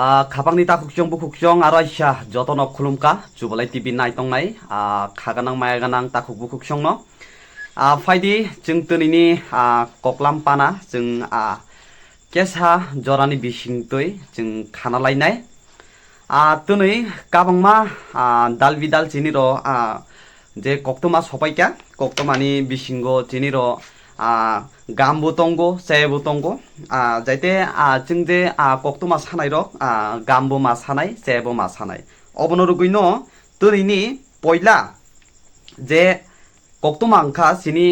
Khapangni ta khukjong bu khukjong aro aisha joton ok khulumka jubalai TV nai tongnai khaganang mayaganang ta khuk bu khukjong no faidi jeng tonini koklam pana jeng kesa jorani bisingtoi jeng khana lainai tonoi kabangma dal bidal jiniro je koktoma sopaika koktomani bisingo jiniro gambo tongo sebo tongo jaite jengde koktoma sanai rok gambo ma sanai sebo ma sanai obonoruguino tonini poila je koktoma angkha sini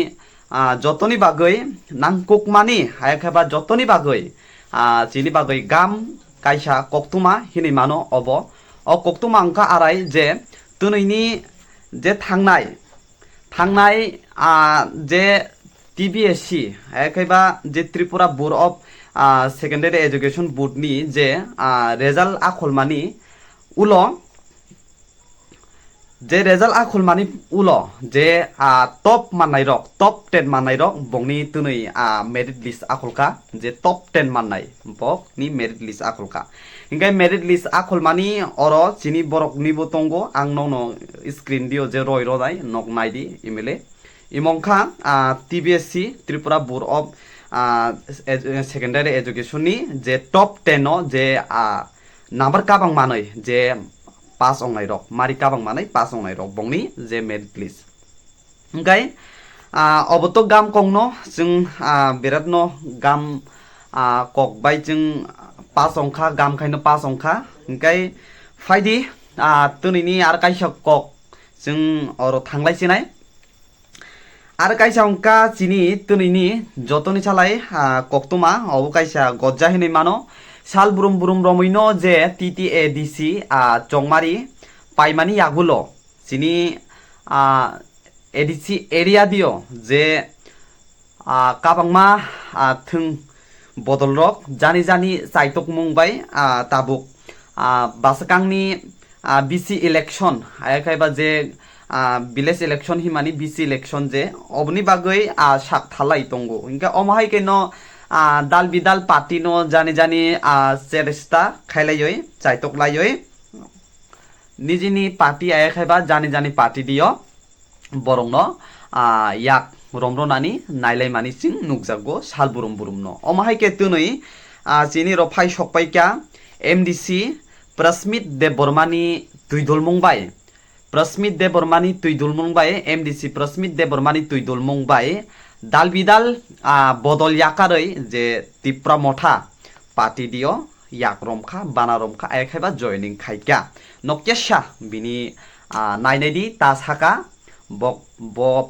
jotoni bagoi nangkukmani hayakhaba jotoni bagoi sini bagoi gam kaisa koktoma hini mano obo o koktoma angkha arai je tonini je thangnai je TBSC एखैबा जे Tripura board of secondary education board नि जे result आखलमानि उलो जे result आखलमानि उलो जे top माननाय रक top 10 माननाय रक बंगनि तनै मेरिट लिस्ट आखलका जे टॉप 10 माननाय बक नि मेरिट लिस्ट आखलका इंगाय मेरिट लिस्ट आखलमानि अरो चिनि बरक निबो तंगो आं ननो स्क्रीन दियो जे रय रदाय नक नायदि इमेले इमंखा TBSC Tripura board of secondary education नि जे टॉप 10 जे नंबर काबां मानै जे पास अंगनाय रक मारि काबां मानै पास अंगनाय रक बंगनि जे मेरिट लिस्ट ओंखाय अबतो गाम कंगनो जों बिराद न गाम ककबाय जों पास अंखा गाम खायनो पास अंखा ओंखाय फायदि तनैनि आर कायसा कक जों अर थांलायसिनाय आरो कायसा अंका चिनि तनैनि जतनि सालाय कक्तमा अबो कायसा गज्जा हिनै मानो साल बुरुम बुरुम रमैनो जे TTADC चंगमारि पाइमानि यागुलो चिनि ADC एरिया दियो जे काबांमा थों बदल रक जानि जानि साइतक मुंबाय ताबुक बासकांनि BC इलेक्शन आयखायबा जे village election Himani BC election जे अबनि बागै साक थालाय तंगो इनका अमहाय केनो दाल बिदाल पार्टी नो जानि जानि सेरेस्ता खायलायै चाइतक लायै निजिनि पार्टी आयखायबा जानि जानि पार्टी दियो बरंनो याक रमरनानि नायलायमानि सिं नुकजागो साल बुरुम बुरुम न अमहाय के तनै चिनि रफाय सकपायका MDC प्रस्मित देबबर्मानि दुइदलमुंबाय प्रस्मित देबबर्मानि तुइदुलमुंबाय MDC प्रस्मित देबबर्मानि तुइदुलमुंबाय दाल बिदाल बदल याकारै जे तिप्रा मथा पार्टी दियो याक रमखा बाना रमखा आयखायबा जयनिं खायका नकेशा बिनि नायनायदि तासाका ब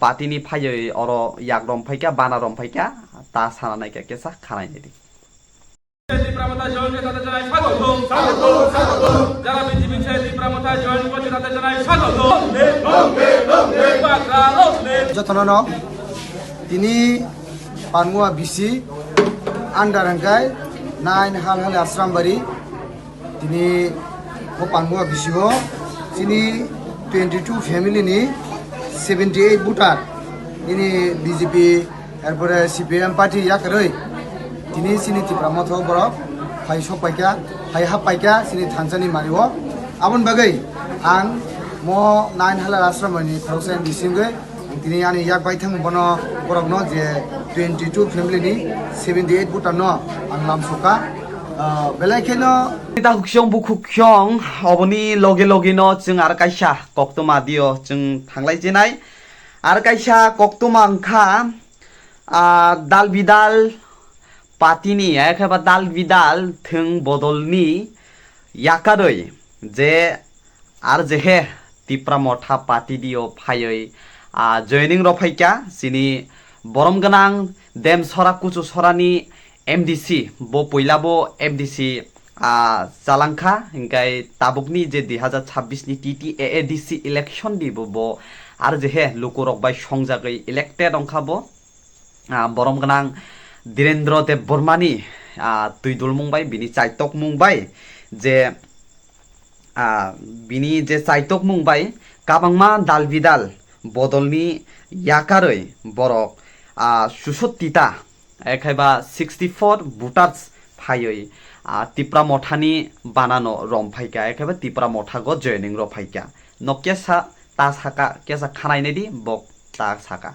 पार्टीनि फायै अरो याक रमफायका बाना रमफायका तासाना नायका केसा खानायनायदि তীব্রামতা জয়েন করতে জানাই স্বাগত যারা বিজেপিতে তীব্রামতা জয়েন করতে তাদের জানাই স্বাগত যতন তিনি পানমুয়া বিসি আন্ডার अंकाय नाइन हाल हाल आश्रामबारी তিনি পানমুয়া বিসি हो তিনি 22 ফ্যামিলিনি 78 ভোটার তিনি বিজেপি এরপরে CPM পার্টি ইয়াকरै তিনি সিনি তীব্রামত বরক ফাই সপাইকা ফাই হাপাইকা সিনি থানসানি মারিও আবন বাগै आं म नाइन हालार आश्रमनि खरसेन बिसिंगै তিনি आनि याक बायथां बनो बरक न जे 22 फैमिलिनि 78 भोटार न आं लामसका बेलायखेनो ता खुक्सं बु खुक्सं अबनि लगे लगे न जों आर कायसा कक्तमा दियो जों थांलाय जेनाय आर कायसा कक्तमा अंखा दाल बिदाल पार्टीनि एखेबा दाल बिदाल थों बदलनि याकारै जे आर जेहे तिप्रा मथा पार्टी दियो फायै जयनिं रफायका सिनि बरम गनां देम सरा कुचु सरानि MDC बो पयलाबो MDC जालांखा इंगाय ताबुकनि जे 2026 नि TTADC इलेक्शन दिबो बो आर जेहे लुकुरक बाय संजागै इलेक्टेड अंखाबो बरम गनां धीरेन्द्र देव बर्मानि तुइदुल मुंबाय बिनि चाइतक मुंबाय जे बिनि जे चाइतक मुंबाय काबांमा दाल बिदाल बदलनि याकारै बरक 67टा एखायबा 64 भोटार्स फायै तिप्रा मठानि बानानो रम फाइका एखेबा तिप्रा मठागो जयनिं रो फाइका न केसा ता साका केसा खानायने di bok ta saka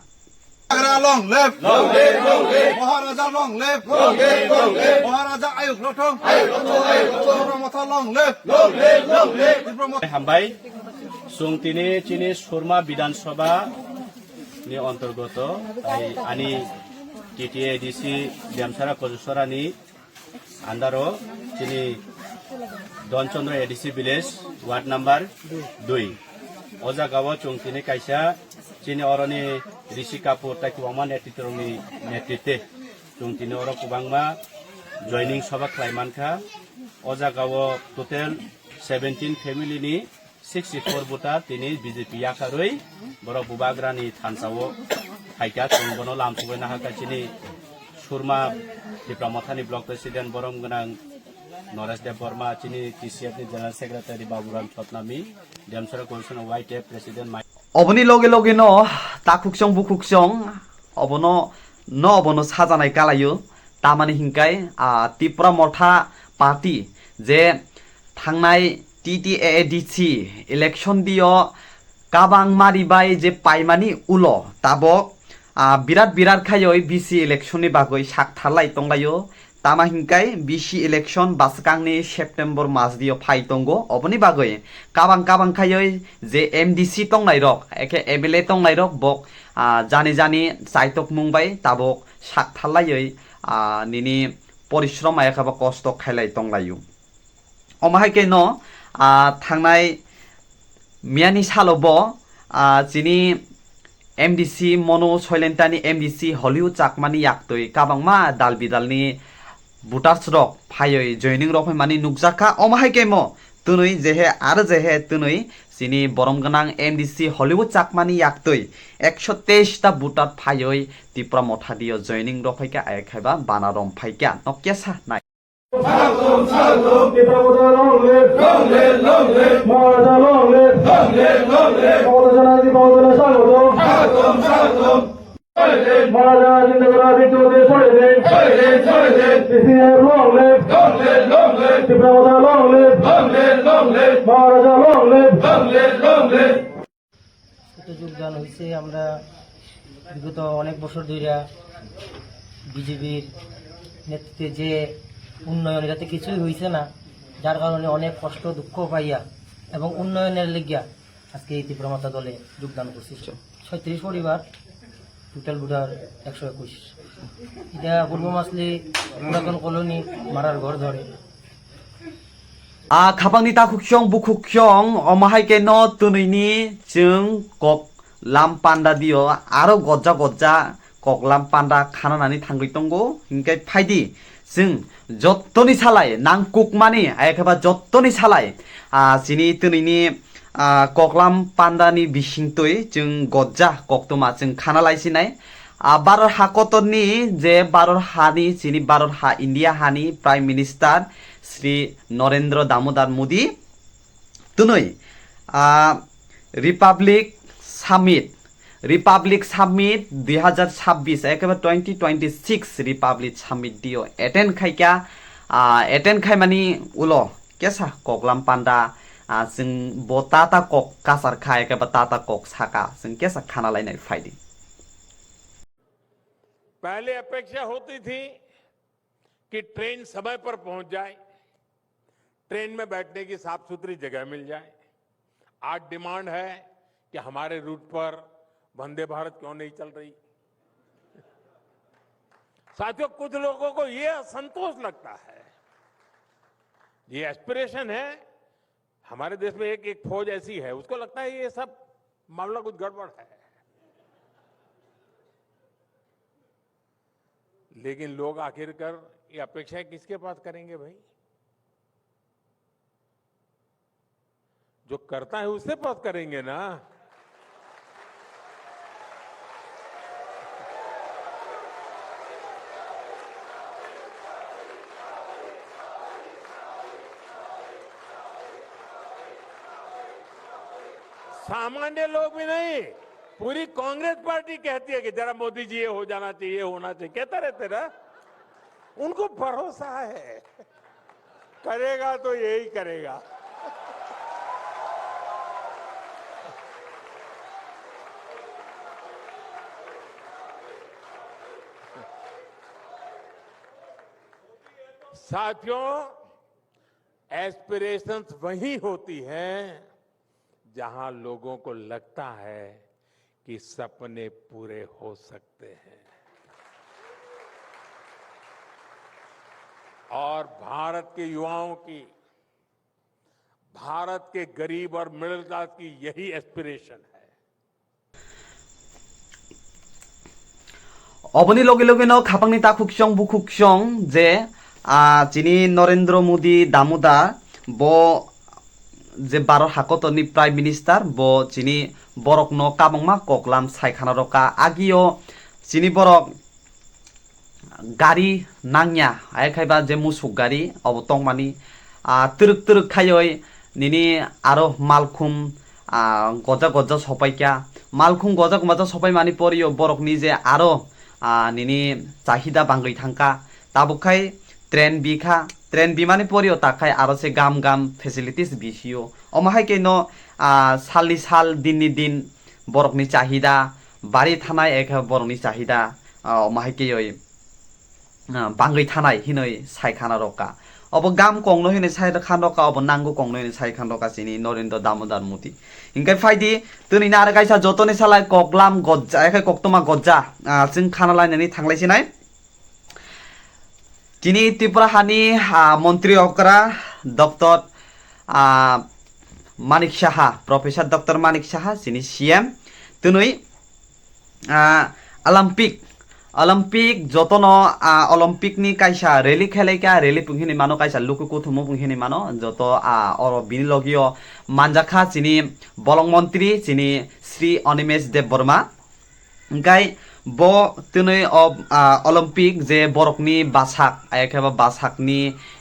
Long live! Long live! Long live! Maharaja long live! Long live! Long live! Maharaja Ayub Lotong! Ayub Lotong! Ayub Lotong! Pramotha long live! Long live! Long live! হামবাই সুংতিনি চিনি সুরমা বিধানসভা नि অন্তর্গত আনি TTADC দেমসারা কজুসরানি আন্দারো চিনি দনচন্দ্র ADC village ward number 2 অজা গাঁও চুংতিনি কাইসা চিনি অরনি ঋষি কাপুর তাকি ওমা নেতৃত্বनि নেতৃত্বে চুংতিনি অর কুবাংমা জয়নিং সভা ক্লাইমানখা অজা গাঁও টোটাল 17 ফ্যামিলিनि 64 ভোটার তিনি বিজেপি আকারই বড় বুবাগ্রানি থানসাও হাইকা চুংবনো লামসুবাইনা হাকাচিনি সুরমা টিপ্রামথানি ব্লক প্রেসিডেন্ট বরম গনাং নরেশ দেব বর্মা চিনি টিসিএফনি জেনারেল সেক্রেটারি বাবুরাম ছতনামি দেমসরা কমিশন ওয়াইট প্রেসিডেন্ট অবনি লগে লগে ন তাকুকসং বুকুকসং অবনো ন অবনো সাজানাই কালাयो তামানি হিংকাই ত্রিপুরা মঠা পার্টি যে থাংনাই টিটিএডিসি ইলেকশন দিও কাবাং মারিবাই যে পাইমানি উলো তাবক বিরাট বিরাট খায়ই বিসি ইলেকশনनि বাগৈ সাকথারলাই তংলাयो তামা হিংকাই বিসি ইলেকশন বাসকাংনি সেপ্টেম্বর মাস দিও ফাই তঙ্গো অবনি বাগৈ কাবাং কাবাং খায়ই যে এমডিসি তংনাই রক একে এমএলএ তংনাই রক বক জানি জানি চাইতক মুংবাই তাবক সাকথারলাयै নিনি পরিশ্রম একাবা কষ্ট খাইলাই তংলাयो অমাহাইকে ন থাংনাই মিয়ানি সালব যিনি এমডিসি মনো সৈলেন্টানি এমডিসি হলিউড চাকমানি ইয়াktoi কাবাংমা দাল বিদালনি ভোটার্স রক ফাयै জয়নিং রক মানি নুকজাকা অমাহাইকে ম তুনুই যেহে আरो যেহে তুনুই যিনি বরম গনাং এমডিসি হলিউড চাকমানি ইয়াktoi 123 টা ভোটার ফাयै ত্রিপুরা মঠা দিও জয়নিং রক ফাইকা আইখাইবা বানারম ফাইকা নকেসা নাই যোগদান হয়েছে আমরা বিগত অনেক বছর ধরে বিজেপির নেতৃত্বে যে উন্নয়ন এটাতে কিছুই হয়েছে না, যার কারণে অনেক কষ্ট দুঃখ পাইয়া এবং উন্নয়নের লেগিয়া আজকে এই ত্রিপুরা মাতা দলে যোগদান করছি। 36 পরিবার, টোটাল ভোটার 121। এটা পূর্ব মাসলি পুরাতন কলোনি মারার ঘর ধরে খাবাংনি তাকুকসং বুকুকসং অমাহাইকে ন তুনুইনি जों कक लाम पान्डा दियो आरो गज्जा गज्जा कक लाम पान्डा खानानानै थांगै तंगो हिंकाय फायदि जों जत्तनि सालाय नांकुकमानि एखेबा जत्तनि सालाय जिनि तुनुइनि ककलाम पान्डानि बिसिंतै जों गज्जा कक्तमा जों खाना लायसिनाय भारत हाकतनि जे भारत हानि जिनि भारत हा इन्डिया हानि प्राइम मिनिस्टार श्री नरेंद्र दामोदर मोदी तुनुई रिपाब्लिक सामिट 2026 एकेबारे 2026 रिपाब्लिक सामिट दियो एटेंड खाइका एटेंड खाइ मानि उलो केसा ककलाम पान्डा जों बताता कक कासार खा एकेबारे ताता कक साका जों केसा खाना लायनाय फायदि। पहले अपेक्षा होती थी कि ट्रेन समय पर पहुंच जाए, ट्रेन में बैठने की साफ सुथरी जगह मिल जाए। आज डिमांड है कि हमारे रूट पर वंदे भारत क्यों नहीं चल रही। साथियों, कुछ लोगों को ये असंतोष लगता है, ये एस्पिरेशन है। हमारे देश में एक फौज ऐसी है, उसको लगता है ये सब मामला कुछ गड़बड़ है। लेकिन लोग आखिरकार ये अपेक्षाएं किसके पास करेंगे भाई? जो करता है उससे पास करेंगे ना। सामान्य लोग भी नहीं, पूरी कांग्रेस पार्टी कहती है कि जरा मोदी जी ये हो जाना चाहिए, होना चाहिए, कहते रहते ना। उनको भरोसा है करेगा तो यही करेगा। साथियों, एस्पिरेशंस वही होती हैं जहां लोगों को लगता है कि सपने पूरे हो सकते हैं। और भारत के युवाओं की, भारत के गरीब और मिडिल क्लास की यही एस्पिरेशन है। অবনি লগে লগে ন খাপাংনি তাকুকসং বুকুকসং যে যিনি নরেন্দ্র মোদী দামোদর ব যে ভারত হাকতনি প্রাইম মিনিস্টার ব যিনি বরক ন কাবংমা ককলাম সাইখানা রকা আগিও যিনি বরক গাড়ি নাংয়া আইখাইবা যে মুসুক গাড়ি অবতংমানি তরুক তরুক খায়ই নিনি আরো মালখুম গজা গজা সপাইকা মালখুম গজা গজা সপাই মানি পরিও বরকনি যে আরো নিনি চাহিদা বাঙ্গই থাকা তাবুখাই ট্রেন বিখা ট্রেন বিমানে পরিও তাকাই আরো সে গাম গাম ফেসিলিটিস বিসিও অমাহাই কেন সালনি সাল দিননি দিন বরকনি চাহিদা বাড়ি থানায় এক বরকনি চাহিদা অমাহাই কেই বাঙ্গই থানায় হিনই সাইখানা রকা অব গাম কংনো হিনে সাইখান রকা অব নাঙ্গু কংনো হিনে সাইখান রকা চিনি নরেন্দ্র দামোদর মোদী ইনকাই ফাইদি তুনি না আরে গাইসা যতনি সালাই ককলাম গজ্জা এখাই কক্তমা গজ্জা जों खाना लायनानै थांलायसिनाय दिनै त्रिपुरा हानि मन्त्रि अकरा doctor Manik Saha professor doctor Manik Saha जिनि सीएम दिनै Olympic jotono Olympic ni kaisa rally khelaika rally punghini mano kaisa luku kuthumo punghini mano joto oro binilogio manjakha chini bolong mantri chini Sri Animesh Dev Burma gai bo tunai of Olympic je borokni basak ayakaba basakni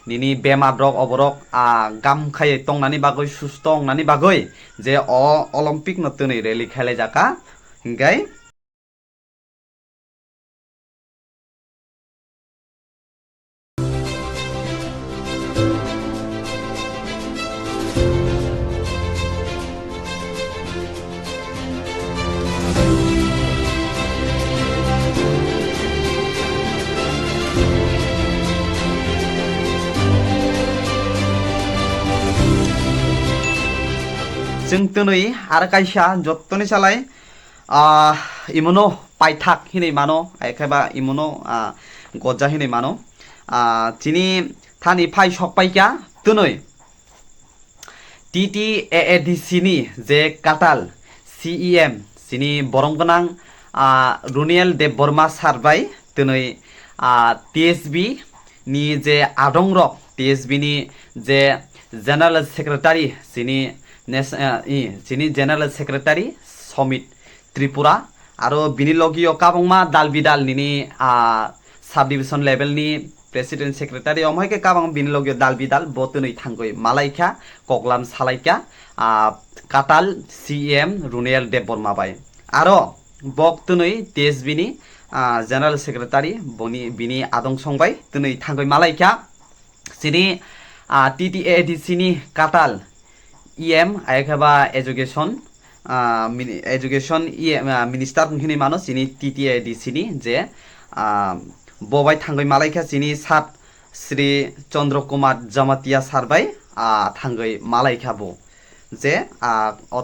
nini bema brok oborok gam khai tongnani bagoi sustong nani bagoi je o Olympic no tunai rally khelai jaka gai जों दिनै आरो कायसा जत्तनि सालाय इमुनो पाइथाक हिनै मानो आइखाबा इमुनो गज्जा हिनै मानो चिनि थानि phi सकपाइका दिनै TTAADC नि जे काटाल CEM चिनि बरंगनां रुनियल देव Burma सारबाय दिनै TSB नि जे आदंरक TSB नि जे जनरल सेक्रेटारि चिनि যিনি জেনারেল সেক্রেটারি সমিত ত্রিপুরা আরো বিনিলগীয় কাবংমা দাল বিদাল নিনি সাব ডিভিশন লেভেলনি প্রেসিডেন্ট সেক্রেটারি অমহাইকে কাবং বিনিলগীয় দাল বিদাল বতनै থাঙ্গই মালাইকা ককলাম সালাইকা কাটাল CEM রুনিয়াল দেব বর্মা বাই আরো বক্তनै TSB-ni জেনারেল সেক্রেটারি বিনি আদং সংবাই তनै থাঙ্গই মালাইকা যিনি TTAADC-ni কাটাল EM आयखाबा एजुकेशन मिनिस्टार हिनि मानो चिनि TTAADC नि जे बबाय थांगै मालायखा चिनि सात श्री चंद्र कुमार जमातिया सारबाय थांगै मालायखा बो जे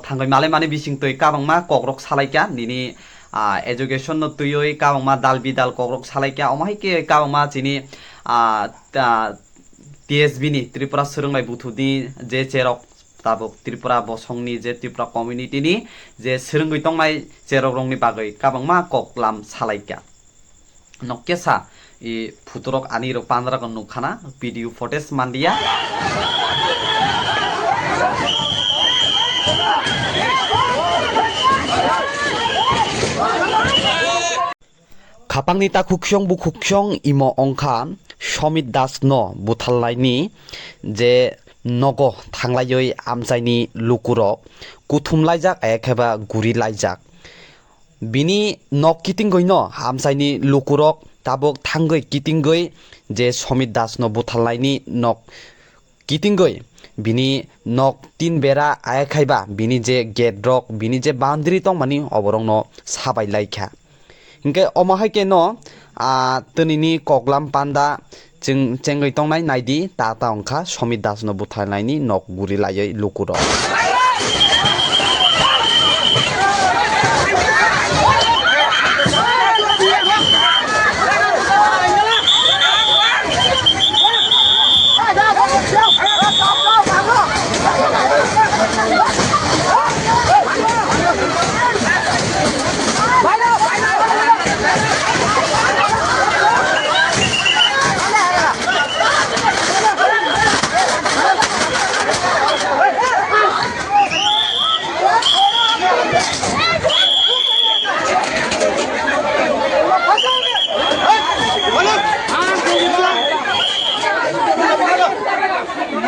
थांगै मालाय माने बिसिंतै काबांमा ककरक सालायका निनि एजुकेशन न तुयै काबांमा दाल बिदाल ककरक सालायका अमाहायके काबांमा चिनि TSB नि त्रिपुरा सोलोंनाय बुथुनि जे चेरक ताबो त्रिपुरा बसंनि जे त्रिपुरा कम्युनिटी नि जे सोलोंगै तंनाय जेरक रंनि बागै काबांमा ककलाम सालायका नकेसा इ फुतुरक आनिरो पानरागन नुखाना भिडिअ फुटेज मान्दिया खापांनि ताकुक्सं बुकुक्सं इमो अंखा समित दास न बुथालनायनि जे नगो थांलायै आमजायनि लुकुरक कुथुमलायजाक एखेबा गुरिलायजाक बिनि नक किटिंगै न आमजायनि लुकुरक ताबक थांगै किटिंगै जे समित दास न बुथालनायनि नक kitingoi bini nok tin bera ayakhaiba bini je gate rok bini je boundary tongmani oborong no sabai laikha hingke omahai ke no tönini koklam panda जों चेंगै तंनाय नायदि ताता अंखा समित दास no बुथारनायनि nok guri layai lukuro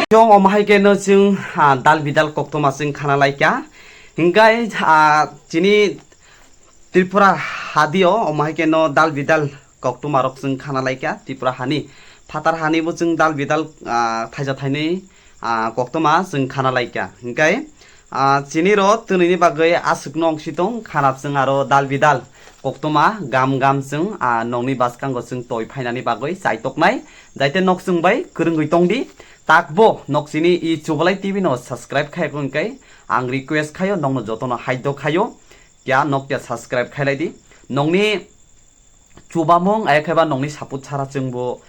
Jong omahai ke no jung dal bidal koktoma jung khana laika hingkai chini Tripura hadio omahai ke no dal bidal koktoma rok jung khana laika Tripura hani phatar hani bo jung dal bidal thaija thainei koktoma jung khana laika hingkai chini ro tönini bagai asuk nong sitong khanap jung aro dal bidal koktoma gam gam jung nongni baskango jung toi phainani bagai chaitoknai jaite nok jung bai kwrwngui tongdi takbo noksini I Chubalai TV no subscribe khai kai ang request khayo nongno jotono haiddo khayo kya nokya subscribe khailai di nongni chubamong ayakhaiba nongni saput chara jungbo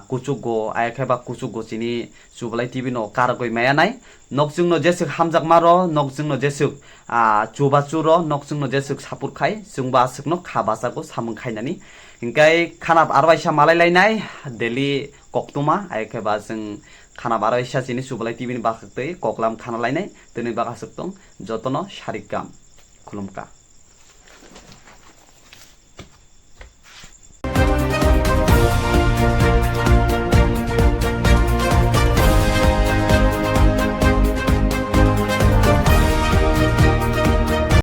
kuchugo ayakhaiba kuchugo chini Chubalai TV no karagoi mayanai nokjung no jesuk hamjak maro nokjung no jesuk chubachuro nokjung no jesuk saput khai jungba asuk no khabasago samung khainani hingkai khanap arwaisa malai lainai daily koktuma ayakhaiba jung khana baraisa chini Chubalai TV ni bakhtei koklam khana lainai tini bakasuk tong jotono sarikam khulumka